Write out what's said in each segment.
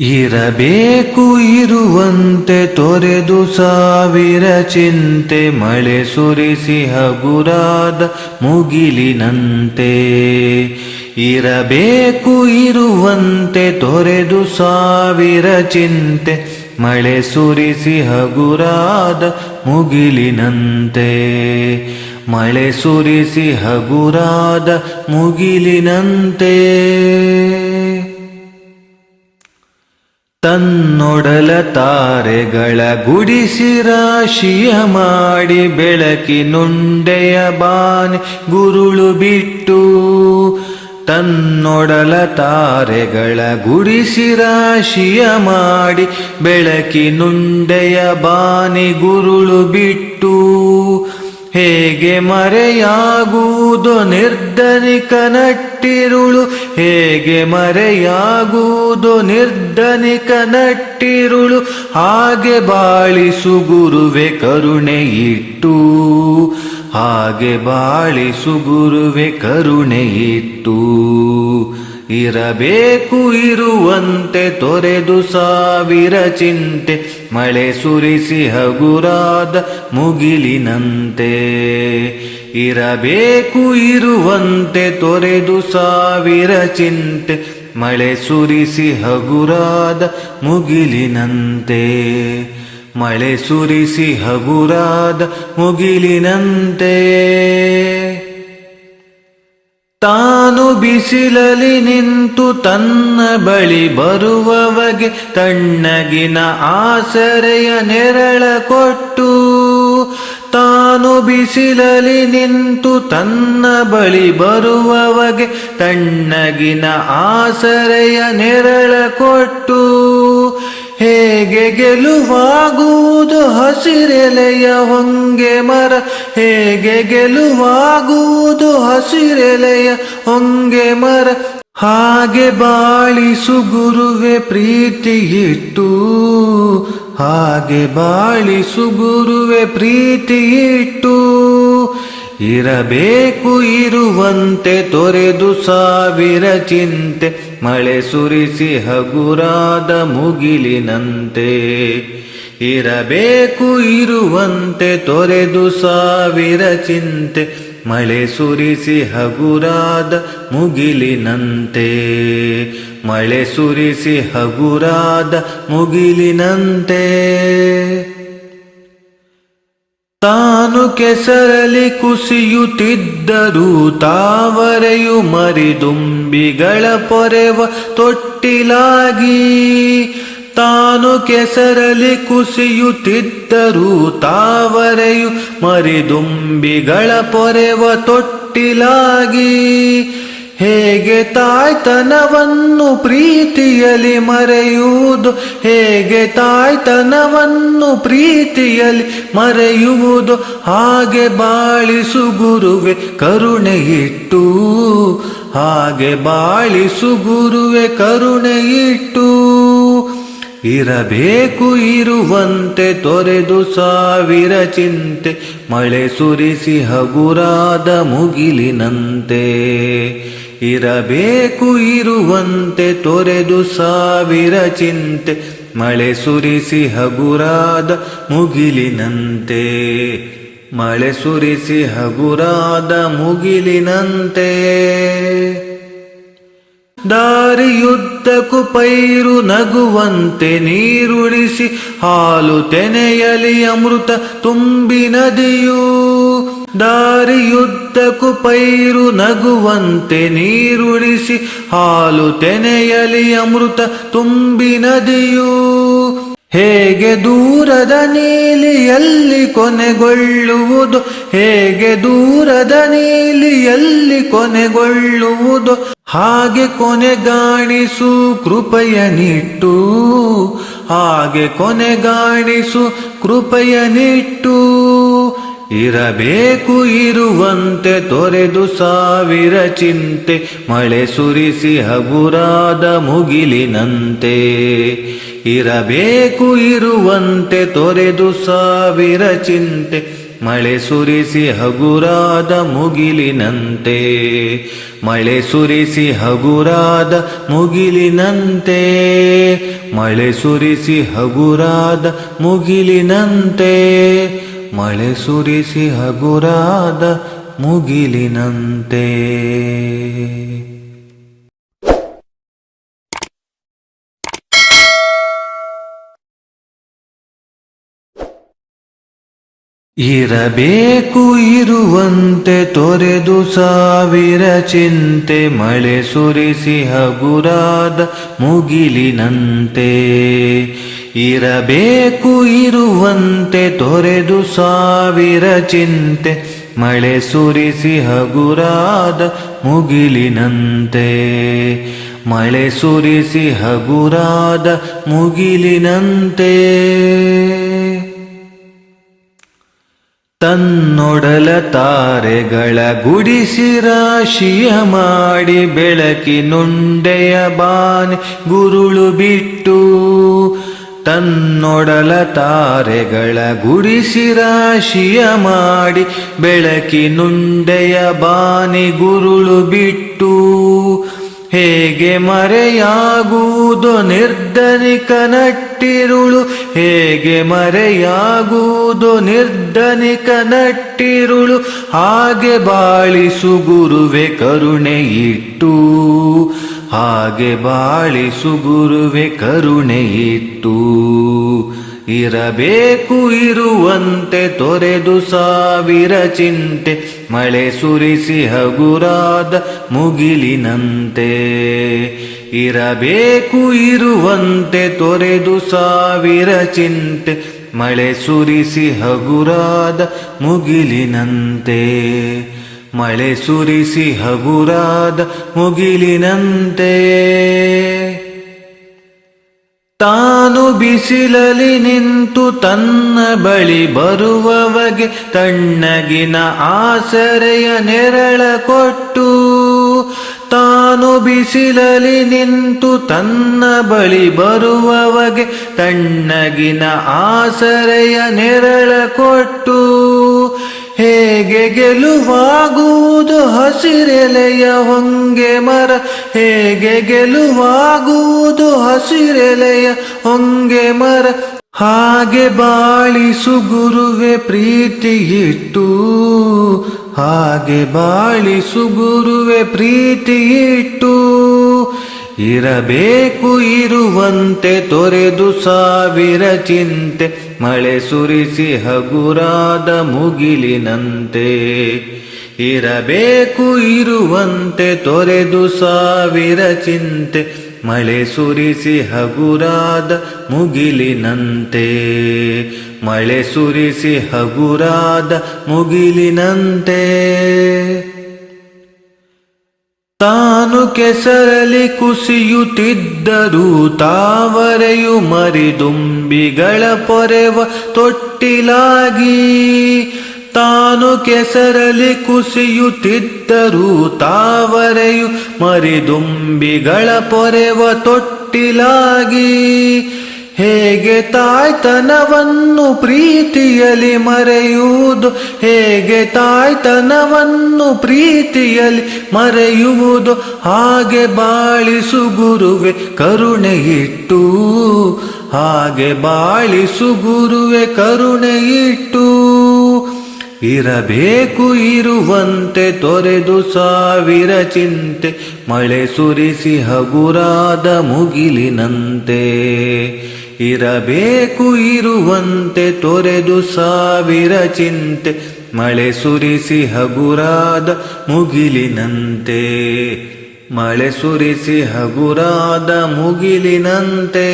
ಇರಬೇಕು ಇರುವಂತೆ ತೊರೆದು ಸಾವಿರ ಚಿಂತೆ, ಮಳೆ ಸುರಿಸಿ ಹಗುರಾದ ಮುಗಿಲಿನಂತೆ. ಇರಬೇಕು ಇರುವಂತೆ ತೊರೆದು ಸಾವಿರ ಚಿಂತೆ, ಮಳೆ ಸುರಿಸಿ ಹಗುರಾದ ಮುಗಿಲಿನಂತೆ. ಮಳೆ ಸುರಿಸಿ ಹಗುರಾದ ಮುಗಿಲಿನಂತೆ. ತನ್ನೊಡಲ ತಾರೆಗಳ ಗುಡಿಸಿ ರಾಶಿಯ ಮಾಡಿ, ಬೆಳಕಿನುಂಡೆಯ ಬಾನಿ ಗುರುಳು ಬಿಟ್ಟು. ತನ್ನೊಡಲ ತಾರೆಗಳ ಗುಡಿಸಿ ರಾಶಿಯ ಮಾಡಿ, ಬೆಳಕಿನುಂಡೆಯ ಬಾನಿ ಗುರುಳು ಬಿಟ್ಟು. ಹೇಗೆ ಮರೆಯಾಗುವುದು ನಿರ್ಧನಿಕ ನಟ್ಟಿರುಳು, ಹೇಗೆ ಮರೆಯಾಗುವುದು ನಿರ್ಧನಿಕ ನಟ್ಟಿರುಳು. ಹಾಗೆ ಬಾಳಿಸು ಗುರುವೆ ಕರುಣೆ ಇಟ್ಟು, ಹಾಗೆ ಬಾಳಿಸು ಗುರುವೆ ಕರುಣೆ ಇಟ್ಟು. ಇರಬೇಕು ಇರುವಂತೆ ತೊರೆದು ಸಾವಿರ ಚಿಂತೆ, ಮಳೆ ಸುರಿಸಿ ಹಗುರಾದ ಮುಗಿಲಿನಂತೆ. ಇರಬೇಕು ಇರುವಂತೆ ತೊರೆದು ಸಾವಿರ ಚಿಂತೆ, ಮಳೆ ಸುರಿಸಿ ಹಗುರಾದ ಮುಗಿಲಿನಂತೆ. ಮಳೆ ಸುರಿಸಿ ಹಗುರಾದ ಮುಗಿಲಿನಂತೆ. ತಾನು ಬಿಸಿಲಲಿ ನಿಂತು ತನ್ನ ಬಳಿ ಬರುವವಗೆ ತಣ್ಣಗಿನ ಆಸರೆಯ ನೆರಳ ಕೊಟ್ಟು. ತಾನು ಬಿಸಿಲಲಿ ನಿಂತು ತನ್ನ ಬಳಿ ಬರುವವಗೆ ತಣ್ಣಗಿನ ಆಸರೆಯ ನೆರಳ ಕೊಟ್ಟು. ಹೇಗೆ ಗೆಲುವಾಗುವುದು ಹಸಿರೆಲೆಯ ಹೊಂಗೆ ಮರ, ಹೇಗೆ ಗೆಲುವಾಗುವುದು ಹಸಿರೆಲೆಯ ಹೊಂಗೆ ಮರ. ಹಾಗೆ ಬಾಳಿಸು ಗುರುವೆ ಪ್ರೀತಿ ಇಟ್ಟು, ಹಾಗೆ ಬಾಳಿಸು ಗುರುವೆ ಪ್ರೀತಿ ಇಟ್ಟು. ಇರಬೇಕು ಇರುವಂತೆ ತೊರೆದು ಸಾವಿರ ಚಿಂತೆ, ಮಳೆ ಸುರಿಸಿ ಹಗುರಾದ ಮುಗಿಲಿನಂತೆ. ಇರಬೇಕು ಇರುವಂತೆ ತೊರೆದು ಸಾವಿರ ಚಿಂತೆ, ಮಳೆ ಸುರಿಸಿ ಹಗುರಾದ ಮುಗಿಲಿನಂತೆ. ಮಳೆ ಸುರಿಸಿ ಹಗುರಾದ ಮುಗಿಲಿನಂತೆ. ತಾನು ಕೆಸರಲಿ ಕುಸಿಯುತ್ತಿದ್ದರೂ ತಾವರೆಯು ಮರಿದುಂಬಿಗಳ ಪೊರೆವ ತೊಟ್ಟಿಲಾಗಿ. ತಾನು ಕೆಸರಲಿ ಕುಸಿಯುತ್ತಿದ್ದರೂ ತಾವರೆಯು ಮರಿದುಂಬಿಗಳ ಪೊರೆವ ತೊಟ್ಟಿಲಾಗಿ. ಹೇಗೆ ತಾಯ್ತನವನ್ನು ಪ್ರೀತಿಯಲಿ ಮರೆಯುವುದು, ಹೇಗೆ ತಾಯ್ತನವನ್ನು ಪ್ರೀತಿಯಲಿ ಮರೆಯುವುದು. ಹಾಗೆ ಬಾಳಿಸು ಗುರುವೆ ಕರುಣೆ ಇಟ್ಟು, ಹಾಗೆ ಬಾಳಿಸು ಗುರುವೆ ಕರುಣೆ ಇಟ್ಟು. ಇರಬೇಕು ಇರುವಂತೆ ತೊರೆದು ಸಾವಿರ ಚಿಂತೆ, ಮಳೆ ಸುರಿಸಿ ಹಗುರಾದ ಮುಗಿಲಿನಂತೆ. ಇರಬೇಕು ಇರುವಂತೆ ತೊರೆದು ಸಾವಿರ ಚಿಂತೆ, ಮಳೆ ಸುರಿಸಿ ಹಗುರಾದ ಮುಗಿಲಿನಂತೆ. ಮಳೆ ಸುರಿಸಿ ಹಗುರಾದ ಮುಗಿಲಿನಂತೆ. ದಾರಿಯುದ್ದಕ್ಕೂ ಪೈರು ನಗುವಂತೆ ನೀರುಳಿಸಿ, ಹಾಲು ತೆನೆಯಲಿ ಅಮೃತ ತುಂಬಿ ನದಿಯು. ದಾರಿಯುದ್ದಕ್ಕೂ ಪೈರು ನಗುವಂತೆ ನೀರುಳಿಸಿ, ಹಾಲು ತೆನೆಯಲಿ ಅಮೃತ ತುಂಬಿ ನದಿಯು. ಹೇಗೆ ದೂರದ ನೀಲಿಯಲ್ಲಿ ಕೊನೆಗೊಳ್ಳುವುದು, ಹೇಗೆ ದೂರದ ನೀಲಿಯಲ್ಲಿ ಕೊನೆಗೊಳ್ಳುವುದು. ಹಾಗೆ ಕೊನೆಗಾಣಿಸು ಕೃಪೆಯ ನಿಟ್ಟು, ಹಾಗೆ ಕೊನೆಗಾಣಿಸು ಕೃಪೆಯ ನಿಟ್ಟು. ಇರಬೇಕು ಇರುವಂತೆ ತೊರೆದು ಸಾವಿರ ಚಿಂತೆ, ಮಳೆ ಸುರಿಸಿ ಹಗುರಾದ ಮುಗಿಲಿನಂತೆ. ಇರಬೇಕು ಇರುವಂತೆ ತೊರೆದು ಸಾವಿರ ಚಿಂತೆ, ಮಳೆ ಸುರಿಸಿ ಹಗುರಾದ ಮುಗಿಲಿನಂತೆ. ಮಳೆ ಸುರಿಸಿ ಹಗುರಾದ ಮುಗಿಲಿನಂತೆ. ಮಳೆ ಸುರಿಸಿ ಹಗುರಾದ ಮುಗಿಲಿನಂತೆ. ಮಳೆ ಸುರಿಸಿ ಹಗುರಾದ ಮುಗಿಲಿನಂತೆ. ಇರಬೇಕು ಇರುವಂತೆ ತೊರೆದು ಸಾವಿರ ಚಿಂತೆ. ಮಳೆ ಸುರಿಸಿ ಹಗುರಾದ ಮುಗಿಲಿನಂತೆ. ಇರಬೇಕು ಇರುವಂತೆ ತೊರೆದು ಸಾವಿರ ಚಿಂತೆ. ಮಳೆ ಸುರಿಸಿ ಹಗುರಾದ ಮುಗಿಲಿನಂತೆ. ಮಳೆ ಸುರಿಸಿ ಹಗುರಾದ ಮುಗಿಲಿನಂತೆ. ತನ್ನೊಡಲ ತಾರೆಗಳ ಗುಡಿಸಿ ರಾಶಿಯ ಮಾಡಿ ಬೆಳಕಿನುಂಡೆಯ ಬಾನೆ ಗುರುಳು ಬಿಟ್ಟು. ತನ್ನೊಡಲ ತಾರೆಗಳ ಗುಡಿಸಿ ರಾಶಿಯ ಮಾಡಿ ಬೆಳಕಿನುಂಡೆಯ ಬಾನೆ ಗುರುಳು ಬಿಟ್ಟು. ಹೇಗೆ ಮರೆಯಾಗುವುದು ನಿರ್ಧನಿಕ ನಟ್ಟಿರುಳು. ಹೇಗೆ ಮರೆಯಾಗುವುದು ನಿರ್ಧನಿಕ ನಟ್ಟಿರುಳು. ಹಾಗೆ ಬಾಳಿಸು ಗುರುವೆ ಕರುಣೆ ಇಟ್ಟು. ಹಾಗೆ ಬಾಳಿಸು ಗುರುವೆ ಕರುಣೆ ಇಟ್ಟು. ಇರಬೇಕು ಇರುವಂತೆ ತೊರೆದು ಸಾವಿರ ಚಿಂತೆ. ಮಳೆ ಸುರಿಸಿ ಹಗುರಾದ ಮುಗಿಲಿನಂತೆ. ಇರಬೇಕು ಇರುವಂತೆ ತೊರೆದು ಸಾವಿರ ಚಿಂತೆ. ಮಳೆ ಸುರಿಸಿ ಹಗುರಾದ ಮುಗಿಲಿನಂತೆ. ಮಳೆ ಸುರಿಸಿ ಹಗುರಾದ ಮುಗಿಲಿನಂತೆ. ತಾನು ಬಿಸಿಲಲಿ ನಿಂತು ತನ್ನ ಬಳಿ ಬರುವವಗೆ ತಣ್ಣಗಿನ ಆಸರೆಯ ನೆರಳ ಕೊಟ್ಟು. ತಾನು ಬಿಸಿಲಲಿ ನಿಂತು ತನ್ನ ಬಳಿ ಬರುವವಗೆ ತಣ್ಣಗಿನ ಆಸರೆಯ ನೆರಳ ಕೊಟ್ಟು. ಹೇಗೆ ಗೆಲುವಾಗುವುದು ಹಸಿರೆಲೆಯ ಹೊಂಗೆ ಮರ. ಹೇಗೆ ಗೆಲುವಾಗುವುದು ಹಸಿರೆಲೆಯ ಹೊಂಗೆ ಮರ. ಹಾಗೆ ಬಾಳಿಸು ಗುರುವೆ ಪ್ರೀತಿ ಇಟ್ಟು. ಹಾಗೆ ಬಾಳಿಸು ಗುರುವೆ ಪ್ರೀತಿ ಇಟ್ಟು. ಇರಬೇಕು ಇರುವಂತೆ ತೊರೆದು ಸಾವಿರ ಚಿಂತೆ. ಮಳೆ ಸುರಿಸಿ ಹಗುರಾದ ಮುಗಿಲಿನಂತೆ. ಇರಬೇಕು ಇರುವಂತೆ ತೊರೆದು ಸಾವಿರ ಚಿಂತೆ. ಮಳೆ ಸುರಿಸಿ ಹಗುರಾದ ಮುಗಿಲಿನಂತೆ. ಮಳೆ ಸುರಿಸಿ ಹಗುರಾದ ಮುಗಿಲಿನಂತೆ. ತಾನು ಕೆಸರಲಿ ಕುಸಿಯುತ್ತಿದ್ದರೂ ತಾವರೆಯು ಮರಿದುಂಬಿಗಳ ಪೊರೆವ ತೊಟ್ಟಿಲಾಗಿ. ತಾನು ಕೆಸರಲಿ ಕುಸಿಯುತ್ತಿದ್ದರೂ ತಾವರೆಯು ಮರಿದುಂಬಿಗಳ ಪೊರೆವ ತೊಟ್ಟಿಲಾಗಿ. ಹೇಗೆ ತಾಯ್ತನವನ್ನು ಪ್ರೀತಿಯಲಿ ಮರೆಯುವುದು. ಹೇಗೆ ತಾಯ್ತನವನ್ನು ಪ್ರೀತಿಯಲಿ ಮರೆಯುವುದು. ಹಾಗೆ ಬಾಳಿಸು ಗುರುವೆ ಕರುಣೆ ಇಟ್ಟು. ಹಾಗೆ ಬಾಳಿಸು ಗುರುವೆ ಕರುಣೆ ಇಟ್ಟು. ಇರಬೇಕು ಇರುವಂತೆ ತೊರೆದು ಸಾವಿರ ಚಿಂತೆ. ಮಳೆ ಸುರಿಸಿ ಹಗುರಾದ ಮುಗಿಲಿನಂತೆ. ಇರಬೇಕು ಇರುವಂತೆ ತೊರೆದು ಸಾವಿರ ಚಿಂತೆ. ಮಳೆ ಸುರಿಸಿ ಹಗುರಾದ ಮುಗಿಲಿನಂತೆ. ಮಳೆ ಸುರಿಸಿ ಹಗುರಾದ ಮುಗಿಲಿನಂತೆ.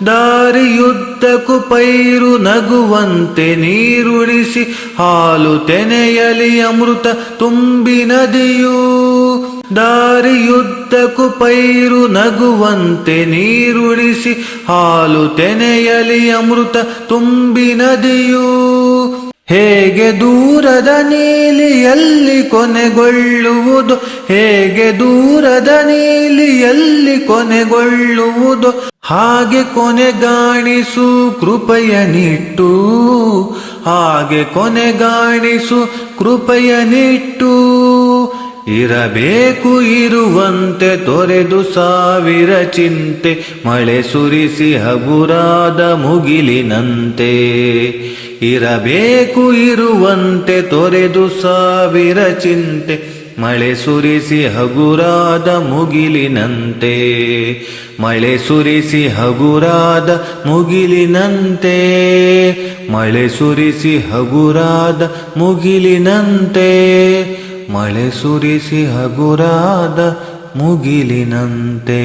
ದಾರಿಯುದ್ದಕ್ಕೂ ಪೈರು ನಗುವಂತೆ ನೀರುಣಿಸಿ ಹಾಲು ತೆನೆಯಲಿ ಅಮೃತ ತುಂಬಿ ನದಿಯು. ದಾರಿಯುದ್ದಕ್ಕೂ ಪೈರು ನಗುವಂತೆ ನೀರುಣಿಸಿ ಹಾಲು ತೆನೆಯಲಿ ಅಮೃತ ತುಂಬಿ ನದಿಯು. ಹೇಗೆ ದೂರದ ನೀಲಿಯಲ್ಲಿ ಕೊನೆಗೊಳ್ಳುವುದು. ಹೇಗೆ ದೂರದ ನೀಲಿಯಲ್ಲಿ ಕೊನೆಗೊಳ್ಳುವುದು. ಹಾಗೆ ಕೊನೆಗಾಣಿಸು ಕೃಪೆಯನಿಟ್ಟು, ಹಾಗೆ ಕೊನೆಗಾಣಿಸು ಕೃಪೆಯನಿಟ್ಟು. ಇರಬೇಕು ಇರುವಂತೆ ತೊರೆದು ಸಾವಿರ ಚಿಂತೆ, ಮಳೆ ಸುರಿಸಿ ಹಗುರಾದ ಮುಗಿಲಿನಂತೆ. ಇರಬೇಕು ಇರುವಂತೆ ತೊರೆದು ಸಾವಿರ ಚಿಂತೆ, ಮಳೆ ಸುರಿಸಿ ಹಗುರಾದ ಮುಗಿಲಿನಂತೆ. ಮಳೆ ಸುರಿಸಿ ಹಗುರಾದ ಮುಗಿಲಿನಂತೆ, ಮಳೆ ಸುರಿಸಿ ಹಗುರಾದ ಮುಗಿಲಿನಂತೆ, ಮಳೆ ಸುರಿಸಿ ಹಗುರಾದ ಮುಗಿಲಿನಂತೆ.